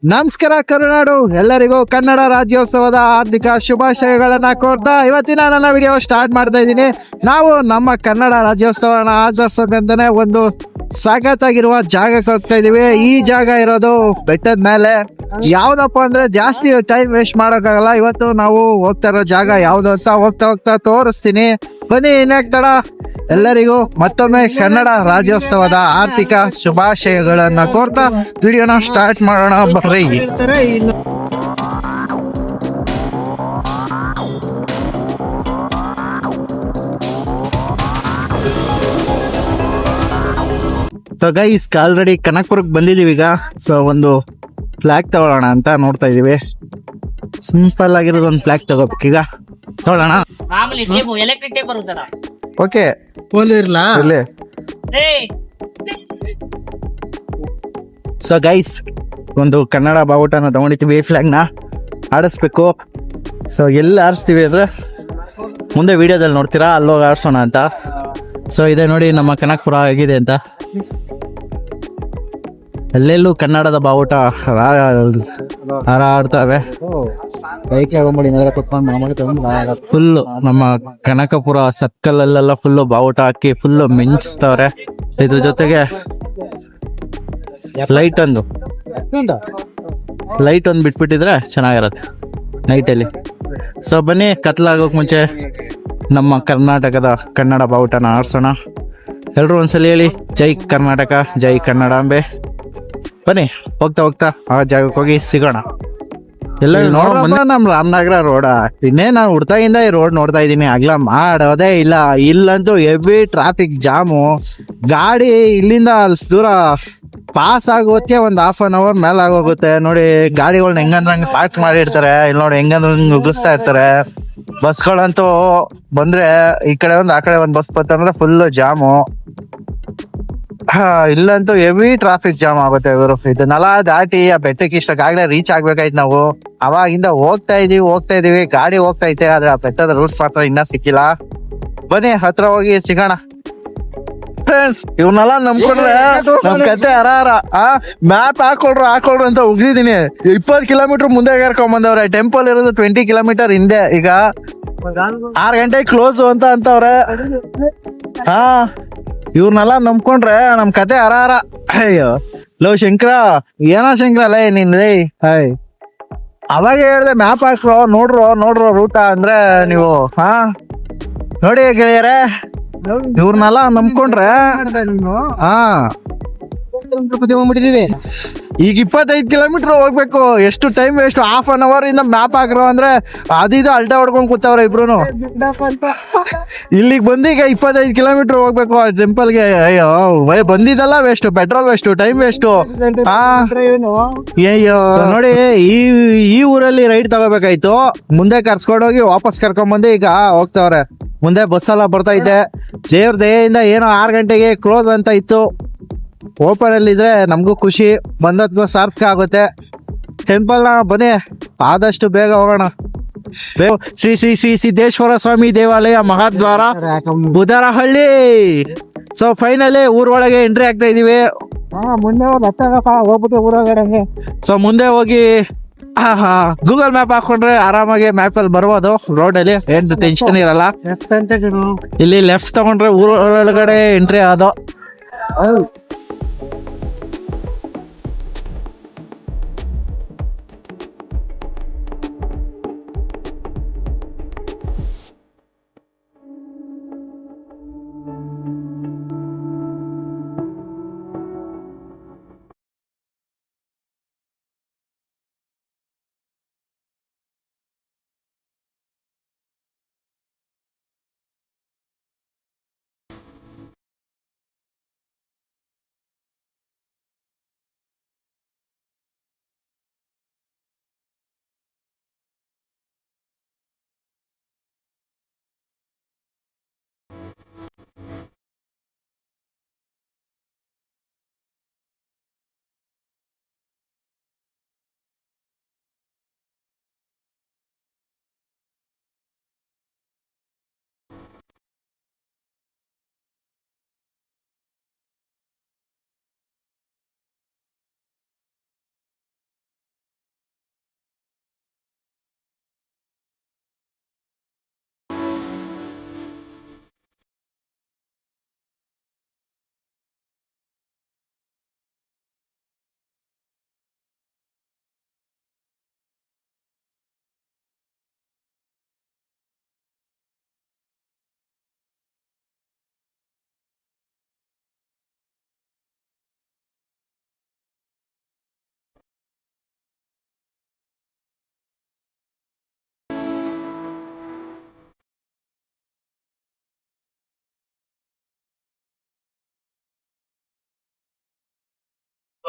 ನಮಸ್ಕಾರ ಕರುನಾಡು, ಎಲ್ಲರಿಗೂ ಕನ್ನಡ ರಾಜ್ಯೋತ್ಸವದ ಹಾರ್ದಿಕ ಶುಭಾಶಯಗಳನ್ನ ಕೋರ್ತಾ ಇವತ್ತಿನ ನನ್ನ ವಿಡಿಯೋ ಸ್ಟಾರ್ಟ್ ಮಾಡ್ತಾ ಇದ್ದೀನಿ. ನಾವು ನಮ್ಮ ಕನ್ನಡ ರಾಜ್ಯೋತ್ಸವನ ಆಚರಿಸೋದಂತಾನೆ ಒಂದು ಸಖತ್ತಾಗಿರುವ ಜಾಗಕ್ಕೆ ಹೋಗ್ತಾ ಇದೀವಿ. ಈ ಜಾಗ ಇರೋದು ಬೆಟ್ಟದ ಮೇಲೆ. ಯಾವ್ದಪ್ಪ ಅಂದ್ರೆ ಜಾಸ್ತಿ ಟೈಮ್ ವೇಸ್ಟ್ ಮಾಡೋಕ್ಕಾಗಲ್ಲ. ಇವತ್ತು ನಾವು ಹೋಗ್ತಾ ಇರೋ ಜಾಗ ಯಾವ್ದು ಅಂತ ಹೋಗ್ತಾ ಹೋಗ್ತಾ ತೋರಿಸ್ತೀನಿ. ಬನ್ನಿ, ಇನ್ಯಾಕ್ ತಡ. ಎಲ್ಲರಿಗೂ ಮತ್ತೊಮ್ಮೆ ಕನ್ನಡ ರಾಜ್ಯೋತ್ಸವದ ಆರ್ಥಿಕ ಶುಭಾಶಯಗಳನ್ನ ಕೋರ್ತಾ ವಿಡಿಯೋನ ಸ್ಟಾರ್ಟ್ ಮಾಡೋಣ ಬರ್ರಿ. ಸೊ ಗೈಸ್, ಆಲ್ರೆಡಿ ಕನಕಪುರಕ್ಕೆ ಬಂದಿದೀವಿ ಈಗ. ಸೊ ಒಂದು ಫ್ಲಾಗ್ ತಗೊಳ್ಳೋಣ ಅಂತ ನೋಡ್ತಾ ಇದೀವಿ. ಸಿಂಪಲ್ ಆಗಿರೋದು ಒಂದು ಫ್ಲಾಗ್ ತಗೋಬೇಕೀಗ. ತಗೊಳ್ಳೋಣ. ಮಾಮೂಲಿ ಟೇಪ್ ಎಲೆಕ್ಟ್ರಿಕ್ ಟೇಪ್ ಬರುತ್ತಲ್ಲ. ಓಕೆ, ಇರ್ಲಾ ಇಲ್ಲಿ. ಸೊ ಗೈಸ್, ಒಂದು ಕನ್ನಡ ಬಾವುಟನ ತಗೊಂಡಿದ್ದೀವಿ. ಫ್ಲಾಗ್ನ ಆಡಿಸ್ಬೇಕು. ಸೊ ಎಲ್ಲಿ ಆರಿಸ್ತೀವಿ ಅಂದ್ರೆ ಮುಂದೆ ವಿಡಿಯೋದಲ್ಲಿ ನೋಡ್ತೀರಾ, ಅಲ್ಲೋಗಿ ಆರಿಸೋಣ ಅಂತ. ಸೊ ಇದೆ ನೋಡಿ ನಮ್ಮ ಕನಕಪುರ ಆಗಿದೆ ಅಂತ. ಎಲ್ಲೆಲ್ಲೂ ಕನ್ನಡದ ಬಾವುಟ ಹಾರಾಡ್ತವೆ. ಫುಲ್ಲು ನಮ್ಮ ಕನಕಪುರ ಸರ್ಕಲ್ ಫುಲ್ಲು ಬಾವುಟ ಹಾಕಿ ಫುಲ್ಲು ಮಿಂಚ್ತವ್ರೆ. ಇದ್ರ ಜೊತೆಗೆ ಲೈಟ್ ಒಂದು ಬಿಟ್ಬಿಟ್ಟಿದ್ರೆ ಚೆನ್ನಾಗಿರತ್ತೆ ನೈಟಲ್ಲಿ. ಸೊ ಬನ್ನಿ, ಕತ್ಲಾಗೋಕ್ ಮುಂಚೆ ನಮ್ಮ ಕರ್ನಾಟಕದ ಕನ್ನಡ ಬಾವುಟನ ಆರಿಸೋಣ. ಎಲ್ಲರೂ ಒಂದ್ಸಲ ಹೇಳಿ, ಜೈ ಕರ್ನಾಟಕ, ಜೈ ಕನ್ನಡಾಂಬೆ. ಬನ್ನಿ, ಹೋಗ್ತಾ ಹೋಗ್ತಾ ಆ ಜಾಗಕ್ಕೆ ಹೋಗಿ ಸಿಗೋಣ. ಎಲ್ಲ ನಮ್ಮ ರಾಮನಗರ ರೋಡ. ಇನ್ನೇ ನಾನು ಹುಡ್ತಾಗಿಂದ ಈ ರೋಡ್ ನೋಡ್ತಾ ಇದ್ದೀನಿ, ಆಗ್ಲ ಮಾಡೋದೇ ಇಲ್ಲ. ಇಲ್ಲಂತೂ ಹೆವಿ ಟ್ರಾಫಿಕ್ ಜಾಮು. ಗಾಡಿ ಇಲ್ಲಿಂದ ಅಲ್ಲಿ ದೂರ ಪಾಸ್ ಆಗೋದಕ್ಕೆ ಒಂದು ½ ಮೇಲೆ ಆಗೋಗುತ್ತೆ. ನೋಡಿ, ಗಾಡಿಗಳನ್ನ ಹೆಂಗಂದ್ರೆ ಪಾರ್ಕ್ ಮಾಡಿರ್ತಾರೆ. ಇಲ್ಲಿ ನೋಡಿ ಹೆಂಗಂದ್ರೆ ನುಗ್ಗಿಸ್ತಾ ಇರ್ತಾರೆ. ಬಸ್ಗಳಂತೂ ಬಂದ್ರೆ ಈ ಕಡೆ ಒಂದು ಆ ಕಡೆ ಒಂದು ಬಸ್ ಬಂತಂದ್ರೆ ಫುಲ್ ಜಾಮು. ಇಲ್ಲಂತೂ ಹೆವಿ ಟ್ರಾಫಿಕ್ ಜಾಮ್ ಆಗುತ್ತೆ. ಇವರು ಇದನ್ನೆಲ್ಲ ದಾಟಿ ಆ ಬೆಟ್ಟಕ್ಕೆ ಇಷ್ಟಕ್ಕಾಗ್ಲೇ ರೀಚ್ ಆಗ್ಬೇಕಾಯ್ತು ನಾವು. ಅವಾಗಿಂದ ಹೋಗ್ತಾ ಇದೀವಿ, ಗಾಡಿ ಹೋಗ್ತಾ ಐತೆ. ಆದ್ರೆ ಆ ಬೆಟ್ಟದ ರೂಟ್ಸ್ ಮಾತ್ರ ಇನ್ನ ಸಿಕ್ಕಿಲ್ಲ. ಬನ್ನಿ, ಹತ್ರ ಹೋಗಿ ಸಿಗೋಣ. ಫ್ರೆಂಡ್ಸ್, ಇವನ್ನೆಲ್ಲ ನಂಬ್ಕೊಂಡ್ರೆ ನಮ್ ಕತೆ ಹರಾರ. ಮ್ಯಾಪ್ ಹಾಕೊಳ್ರು ಅಂತ ಉಗ್ದಿದೀನಿ. 20 ಕಿಲೋಮೀಟರ್ ಮುಂದೆ ಕರ್ಕೊಂಡ್ ಬಂದವ್ರೆ. ಟೆಂಪಲ್ ಇರೋದು 20 ಕಿಲೋಮೀಟರ್ ಹಿಂದೆ. ಈಗ 6 ಗಂಟೆಗೆ ಕ್ಲೋಸ್ ಅಂತ ಅಂತವ್ರೆ. ಇವ್ರನ್ನೆಲ್ಲ ನಂಬ್ಕೊಂಡ್ರೆ ನಮ್ ಕತೆ ಹರಾರ. ಅಯ್ಯೋ ಲೋ ಶಂಕರ, ಏನೋ ಶಂಕರ ಲೇ ನಿನ್ ಲೇ. ಅವಾಗ ಹೇಳ್ದೆ ಮ್ಯಾಪ್ ಹಾಕ್ರೋ, ನೋಡ್ರೋ ರೂಟ ಅಂದ್ರೆ ನೀವು ನೋಡಿ ಗೆಳೆಯರೆ, ಇವ್ರನ್ನೆಲ್ಲ ನಂಬ್ಕೊಂಡ್ರೆ ಈಗ 25 ಕಿಲೋಮೀಟರ್ ಹೋಗ್ಬೇಕು. ಎಷ್ಟು ಟೈಮ್ ವೇಸ್ಟ್. ½ ಇಂದ ಮ್ಯಾಪ್ ಹಾಕ್ರೋ ಅಂದ್ರೆ ಅದಿದು ಅಲ್ಟಾ ಹೊಡ್ಕೊಂಡ್ ಕೂತವ್ರೆ ಇಬ್ರು. ಇಲ್ಲಿಗೆ ಬಂದೀಗ 25 ಕಿಲೋಮೀಟರ್ ಹೋಗ್ಬೇಕು ಆ ಟೆಂಪಲ್ಗೆ. ಅಯ್ಯೋ ಬಂದಿದ್ದಲ್ಲ waste, petrol waste, time waste. ಅಯ್ಯೋ ನೋಡಿ, ಈ ಊರಲ್ಲಿ ರೈಡ್ ತಗೋಬೇಕಾಯ್ತು. ಮುಂದೆ ಕರ್ಸ್ಕೊಂಡೋಗಿ ವಾಪಸ್ ಕರ್ಕೊಂಡ್ ಈಗ ಹೋಗ್ತವ್ರೆ. ಮುಂದೆ ಬಸ್ ಎಲ್ಲ ಬರ್ತೈತೆ. ದೇವ್ರ ದಯೆಯಿಂದ ಏನೋ 6 ಗಂಟೆಗೆ ಕ್ಲೋಸ್ ಅಂತ ಇತ್ತು. ಓಪನ್ ಅಲ್ಲಿ ಇದ್ರೆ ನಮಗೂ ಖುಷಿ, ಬಂದದ್ಗೂ ಸಾರ್ಥಕ ಆಗುತ್ತೆ. ಟೆಂಪಲ್ ನ ಬನ್ನಿ ಆದಷ್ಟು ಬೇಗ ಹೋಗೋಣ. ಶ್ರೀ ಶ್ರೀ ಶ್ರೀ ಸಿದ್ದೇಶ್ವರ ಸ್ವಾಮಿ ದೇವಾಲಯ ಮಹಾದ್ವಾರ, ಬುದರಹಳ್ಳಿ. ಸೊ ಫೈನಲಿ ಊರೊಳಗೆ ಎಂಟ್ರಿ ಆಗ್ತಾ ಇದೀವಿ. ಮುಂದೆ ಹೋಗ್ಬಿಟ್ಟು ಊರೊಳಗಡೆ. ಸೊ ಮುಂದೆ ಹೋಗಿ ಗೂಗಲ್ ಮ್ಯಾಪ್ ಹಾಕೊಂಡ್ರೆ ಆರಾಮಾಗಿ ಮ್ಯಾಪ್ ಅಲ್ಲಿ ಬರ್ಬೋದು. ರೋಡಲ್ಲಿ ಏನ್ ಟೆನ್ಷನ್ ಇರಲ್ಲ. ಇಲ್ಲಿ ಲೆಫ್ಟ್ ತಗೊಂಡ್ರೆ ಊರೊಳಗಡೆ ಎಂಟ್ರಿ ಆದೋ.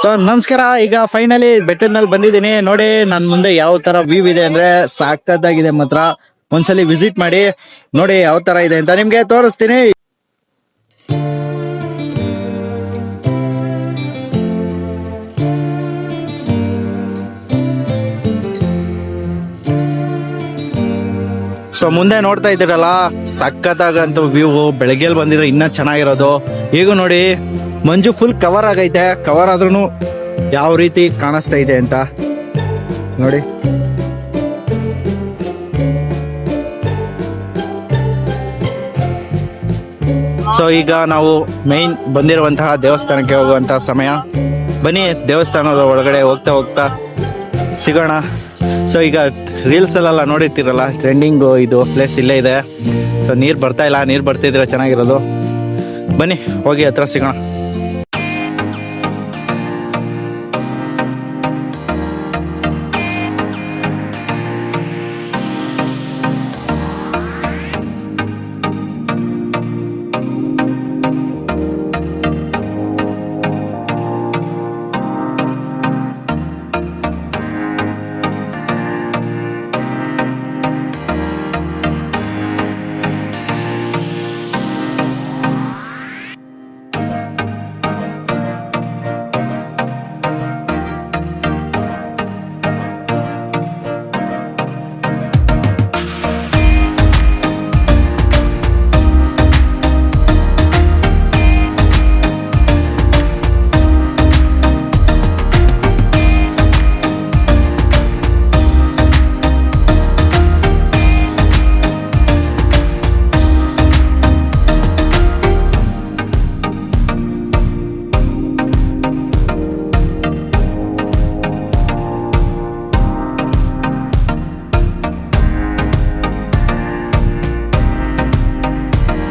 ಸೊ ನಮಸ್ಕಾರ. ಈಗ ಫೈನಲಿ ಬೆಟ್ಟದ ಮೇಲೆ ಬಂದಿದ್ದೀನಿ. ನೋಡಿ ನನ್ ಮುಂದೆ ಯಾವ ತರ ವ್ಯೂ ಇದೆ ಅಂದ್ರೆ ಸಾಕತ್ತಾಗಿದೆ ಮಾತ್ರ. ಒಂದ್ಸಲಿ ವಿಸಿಟ್ ಮಾಡಿ ನೋಡಿ ಯಾವ ತರ ಇದೆ ಅಂತ ನಿಮ್ಗೆ ತೋರಿಸ್ತೀನಿ. ಸೊ ಮುಂದೆ ನೋಡ್ತಾ ಇದ್ದೀರಲ್ಲ, ಸಕ್ಕತ್ತಾಗಂತೂ ವ್ಯೂ. ಬೆಳಗ್ಗೆಲ್ ಬಂದಿದ್ರೆ ಇನ್ನ ಚೆನ್ನಾಗಿರೋದು. ಈಗ ನೋಡಿ ಮಂಜು ಫುಲ್ ಕವರ್ ಆಗೈತೆ. ಕವರ್ ಆದ್ರೂ ಯಾವ ರೀತಿ ಕಾಣಿಸ್ತಾ ಇದೆ ಅಂತ ನೋಡಿ. ಸೊ ಈಗ ನಾವು ಮೈನ್ ಬಂದಿರುವಂತಹ ದೇವಸ್ಥಾನಕ್ಕೆ ಹೋಗುವಂತಹ ಸಮಯ. ಬನ್ನಿ ದೇವಸ್ಥಾನದ ಒಳಗಡೆ ಹೋಗ್ತಾ ಹೋಗ್ತಾ ಸಿಗೋಣ. ಸೊ ಈಗ ರೀಲ್ಸ್ ಅಲ್ಲೆಲ್ಲ ನೋಡಿರ್ತೀರಲ್ಲ, ಟ್ರೆಂಡಿಂಗ್ ಇದು ಪ್ಲೇಸ್ ಇಲ್ಲೇ ಇದೆ. ಸೊ ನೀರು ಬರ್ತಾ ಇಲ್ಲ, ನೀರು ಬರ್ತಿದ್ರೆ ಚೆನ್ನಾಗಿರೋದು. ಬನ್ನಿ ಹೋಗಿ ಹತ್ರ ಸಿಗೋಣ.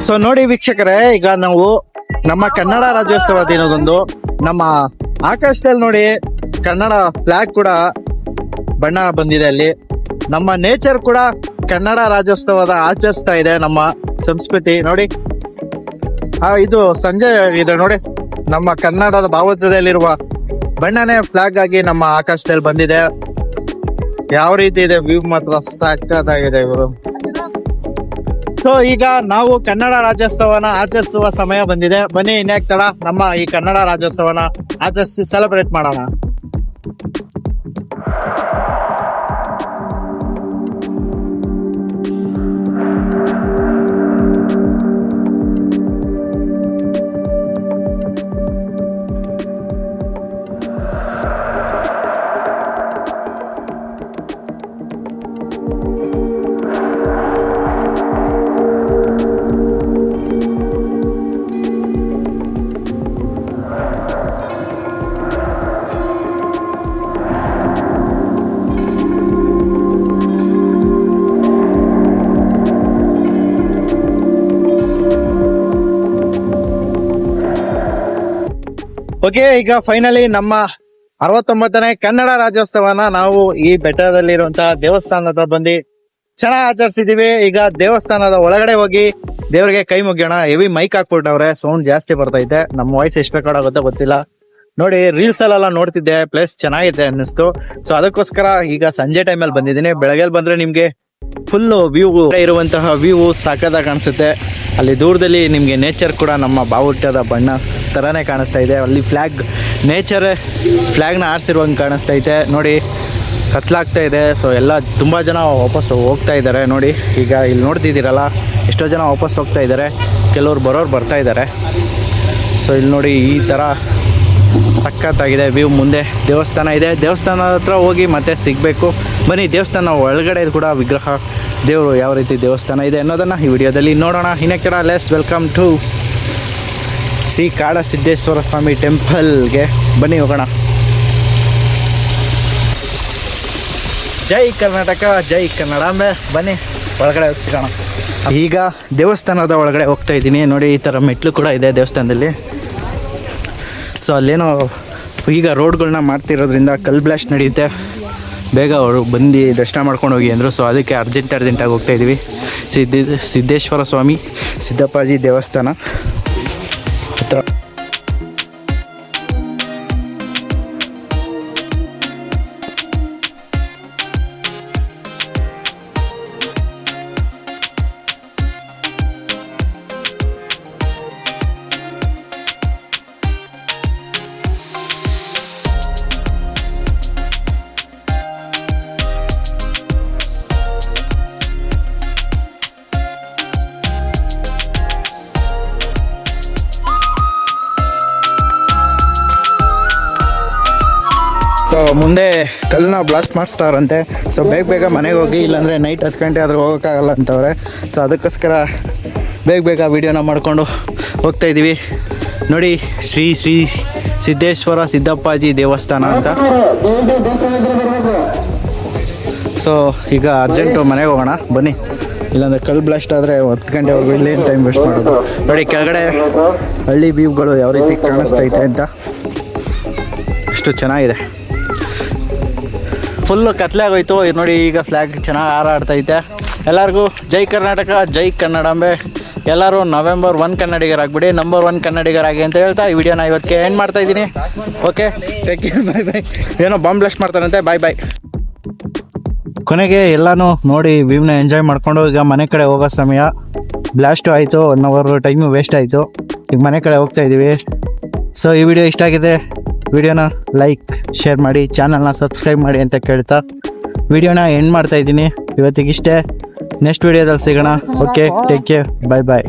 ಸೊ ನೋಡಿ ವೀಕ್ಷಕರೇ, ಈಗ ನಾವು ನಮ್ಮ ಕನ್ನಡ ರಾಜ್ಯೋತ್ಸವ ದಿನದಂದು ನಮ್ಮ ಆಕಾಶದಲ್ಲಿ ನೋಡಿ ಕನ್ನಡ ಫ್ಲಾಗ್ ಕೂಡ ಬಣ್ಣ ಬಂದಿದೆ. ಅಲ್ಲಿ ನಮ್ಮ ನೇಚರ್ ಕೂಡ ಕನ್ನಡ ರಾಜ್ಯೋತ್ಸವದ ಆಚರಿಸ್ತಾ ಇದೆ. ನಮ್ಮ ಸಂಸ್ಕೃತಿ ನೋಡಿ, ಇದು ಸಂಜೆ ಇದೆ ನೋಡಿ. ನಮ್ಮ ಕನ್ನಡದ ಭಾವಚಿತ್ರದಲ್ಲಿರುವ ಬಣ್ಣನೇ ಫ್ಲಾಗ್ ಆಗಿ ನಮ್ಮ ಆಕಾಶದಲ್ಲಿ ಬಂದಿದೆ. ಯಾವ ರೀತಿ ಇದೆ ವ್ಯೂ ಮಾತ್ರ ಸಕ್ಕತ್ತಾಗಿದೆ ಇವರು. ಸೊ ಈಗ ನಾವು ಕನ್ನಡ ರಾಜ್ಯೋತ್ಸವನ ಆಚರಿಸುವ ಸಮಯ ಬಂದಿದೆ. ಬನ್ನಿ ಇನ್ಯಾಕ್ ತಡ, ನಮ್ಮ ಈ ಕನ್ನಡ ರಾಜ್ಯೋತ್ಸವನ ಆಚರಿಸಿ ಸೆಲೆಬ್ರೇಟ್ ಮಾಡೋಣ. ಓಕೆ, ಈಗ ಫೈನಲಿ ನಮ್ಮ 69ನೇ ಕನ್ನಡ ರಾಜ್ಯೋತ್ಸವನ ನಾವು ಈ ಬೆಟ್ಟದಲ್ಲಿರುವಂತಹ ದೇವಸ್ಥಾನದ ಹತ್ರ ಬಂದು ಚೆನ್ನಾಗಿ ಆಚರಿಸಿದೀವಿ. ಈಗ ದೇವಸ್ಥಾನದ ಒಳಗಡೆ ಹೋಗಿ ದೇವರಿಗೆ ಕೈ ಮುಗಿಯೋಣ. ಹೆವಿ ಮೈಕ್ ಹಾಕ್ಬಿಟ್ಟವ್ರೆ, ಸೌಂಡ್ ಜಾಸ್ತಿ ಬರ್ತೈತೆ. ನಮ್ಮ ವಾಯ್ಸ್ ಎಷ್ಟು ರೆಕಾರ್ಡ್ ಆಗುತ್ತೋ ಗೊತ್ತಿಲ್ಲ. ನೋಡಿ ರೀಲ್ಸ್ ಅಲ್ಲೆಲ್ಲ ನೋಡ್ತಿದ್ದೆ, ಪ್ಲೇಸ್ ಚೆನ್ನಾಗಿದೆ ಅನ್ನಿಸ್ತು. ಸೊ ಅದಕ್ಕೋಸ್ಕರ ಈಗ ಸಂಜೆ ಟೈಮಲ್ಲಿ ಬಂದಿದ್ದೀನಿ. ಬೆಳಗ್ಗೆ ಬಂದ್ರೆ ನಿಮ್ಗೆ ಫುಲ್ ವ್ಯೂ ಇರುವಂತಹ ವ್ಯೂ ಸಾಕಾದಾಗ ಕಾಣಿಸುತ್ತೆ. ಅಲ್ಲಿ ದೂರದಲ್ಲಿ ನಿಮಗೆ ನೇಚರ್ ಕೂಡ ನಮ್ಮ ಬಾವುಟದ ಬಣ್ಣ ಥರನೇ ಕಾಣಿಸ್ತಾ ಇದೆ. ಅಲ್ಲಿ ಫ್ಲ್ಯಾಗ್, ನೇಚರ್ ಫ್ಲ್ಯಾಗ್ನ ಆರಿಸಿರುವಂಗೆ ಕಾಣಿಸ್ತಾ ಇದೆ ನೋಡಿ. ಕತ್ಲಾಗ್ತಾ ಇದೆ. ಸೊ ಎಲ್ಲ ತುಂಬ ಜನ ವಾಪಸ್ ಹೋಗ್ತಾ ಇದ್ದಾರೆ ನೋಡಿ. ಈಗ ಇಲ್ಲಿ ನೋಡ್ತಿದ್ದೀರಲ್ಲ, ಎಷ್ಟೋ ಜನ ವಾಪಸ್ ಹೋಗ್ತಾ ಇದ್ದಾರೆ, ಕೆಲವ್ರು ಬರೋರು ಬರ್ತಾ ಇದ್ದಾರೆ. ಸೊ ಇಲ್ಲಿ ನೋಡಿ ಈ ಥರ ಸಖತ್ತಾಗಿದೆ ವ್ಯೂ. ಮುಂದೆ ದೇವಸ್ಥಾನ ಇದೆ, ದೇವಸ್ಥಾನದ ಹತ್ರ ಹೋಗಿ ಮತ್ತೆ ಸಿಗಬೇಕು. ಬನ್ನಿ ದೇವಸ್ಥಾನ ಒಳಗಡೆ ಕೂಡ ವಿಗ್ರಹ ದೇವರು ಯಾವ ರೀತಿ ದೇವಸ್ಥಾನ ಇದೆ ಅನ್ನೋದನ್ನು ಈ ವಿಡಿಯೋದಲ್ಲಿ ನೋಡೋಣ. ಇನ್ನೆಕಡ ಲೆಸ್ ವೆಲ್ಕಮ್ ಟು ಶ್ರೀ ಕಾಡಸಿದ್ದೇಶ್ವರ ಸ್ವಾಮಿ ಟೆಂಪಲ್ಗೆ ಬನ್ನಿ ಹೋಗೋಣ. ಜೈ ಕರ್ನಾಟಕ, ಜೈ ಕನ್ನಡ. ಬನ್ನಿ ಒಳಗಡೆ ಸಿಗೋಣ. ಈಗ ದೇವಸ್ಥಾನದ ಒಳಗಡೆ ಹೋಗ್ತಾ ಇದ್ದೀನಿ ನೋಡಿ. ಈ ಥರ ಮೆಟ್ಲು ಕೂಡ ಇದೆ ದೇವಸ್ಥಾನದಲ್ಲಿ. ಸೊ ಅಲ್ಲೇನೋ ಈಗ ರೋಡ್ಗಳನ್ನ ಮಾಡ್ತಿರೋದ್ರಿಂದ ಕಲ್ ಬ್ಲಾಸ್ಟ್ ನಡೆಯುತ್ತೆ. ಬೇಗ ಅವರು ಬಂದು ದರ್ಶನ ಮಾಡ್ಕೊಂಡು ಹೋಗಿ ಅಂದರು. ಸೊ ಅದಕ್ಕೆ ಅರ್ಜೆಂಟಾಗಿ ಹೋಗ್ತಾ ಇದ್ದೀವಿ. ಸಿದ್ದೇಶ್ವರ ಸ್ವಾಮಿ ಸಿದ್ದಪ್ಪಾಜಿ ದೇವಸ್ಥಾನ. ಮುಂದೆ ಕಲ್ಲನ್ನ ಬ್ಲಾಸ್ಟ್ ಮಾಡಿಸ್ತಾರಂತೆ. ಸೊ ಬೇಗ ಮನೆಗೆ ಹೋಗಿ, ಇಲ್ಲಾಂದರೆ ನೈಟ್ 10 ಗಂಟೆ ಆದರೂ ಹೋಗೋಕ್ಕಾಗಲ್ಲ ಅಂತವ್ರೆ. ಸೊ ಅದಕ್ಕೋಸ್ಕರ ಬೇಗ ವೀಡಿಯೋನ ಮಾಡಿಕೊಂಡು ಹೋಗ್ತಾ ಇದ್ದೀವಿ. ನೋಡಿ, ಶ್ರೀ ಸಿದ್ದೇಶ್ವರ ಸಿದ್ದಪ್ಪಾಜಿ ದೇವಸ್ಥಾನ ಅಂತ. ಸೊ ಈಗ ಅರ್ಜೆಂಟು ಮನೆಗೆ ಹೋಗೋಣ ಬನ್ನಿ, ಇಲ್ಲಾಂದರೆ ಕಲ್ಲು ಬ್ಲಾಸ್ಟ್ ಆದರೆ 10 ಗಂಟೆವರೆಗೂ ಇಲ್ಲಿ ಟೈಮ್ ವೇಸ್ಟ್ ಮಾಡೋದು. ನೋಡಿ ಕೆಳಗಡೆ ಹಳ್ಳಿ ವ್ಯೂಗಳು ಯಾವ ರೀತಿ ಕಾಣಿಸ್ತೈತೆ ಅಂತ, ಎಷ್ಟು ಚೆನ್ನಾಗಿದೆ. ಫುಲ್ಲು ಕತ್ಲೆ ಆಗೋಯ್ತು ನೋಡಿ. ಈಗ ಫ್ಲ್ಯಾಗ್ ಚೆನ್ನಾಗಿ ಹಾರಾಡ್ತೈತೆ. ಎಲ್ಲರಿಗೂ ಜೈ ಕರ್ನಾಟಕ, ಜೈ ಕನ್ನಡಾಂಬೆ. ಎಲ್ಲರೂ ನವೆಂಬರ್ 1 ಕನ್ನಡಿಗರಾಗ್ಬಿಡಿ, ನಂಬರ್ 1 ಕನ್ನಡಿಗರಾಗಿ ಅಂತ ಹೇಳ್ತಾ ಈ ವಿಡಿಯೋನ ಇವತ್ತಿಗೆ ಎಂಡ್ ಮಾಡ್ತಾ ಇದ್ದೀನಿ. ಓಕೆ, ಟೇಕ್ ಕೇರ್, ಬಾಯ್. ಏನೋ ಬಾಂಬ್ ಬ್ಲಾಸ್ಟ್ ಮಾಡ್ತಾರಂತೆ, ಬಾಯ್. ಕೊನೆಗೆ ಎಲ್ಲನೂ ನೋಡಿ ವ್ಯೂನ ಎಂಜಾಯ್ ಮಾಡಿಕೊಂಡು ಈಗ ಮನೆ ಕಡೆ ಹೋಗೋ ಸಮಯ. ಬ್ಲಾಸ್ಟು ಆಯಿತು, 1 ಅವರ್ ಟೈಮು ವೇಸ್ಟ್ ಆಯಿತು. ಈಗ ಮನೆ ಕಡೆ ಹೋಗ್ತಾ ಇದ್ದೀವಿ. ಸೊ ಈ ವಿಡಿಯೋ ಇಷ್ಟ ಆಗಿದೆ, ವಿಡಿಯೋನ ಲೈಕ್ ಶೇರ್ ಮಾಡಿ, ಚಾನಲ್ನ ಸಬ್ಸ್ಕ್ರೈಬ್ ಮಾಡಿ ಅಂತ ಕೇಳ್ತಾ ವಿಡಿಯೋನ ಎಂಡ್ ಮಾಡ್ತಾ ಇದ್ದೀನಿ. ಇವತ್ತಿಗಿಷ್ಟೇ, ನೆಕ್ಸ್ಟ್ ವಿಡಿಯೋದಲ್ಲಿ ಸಿಗೋಣ. ಓಕೆ, ಟೇಕ್ ಕೇರ್, ಬಾಯ್.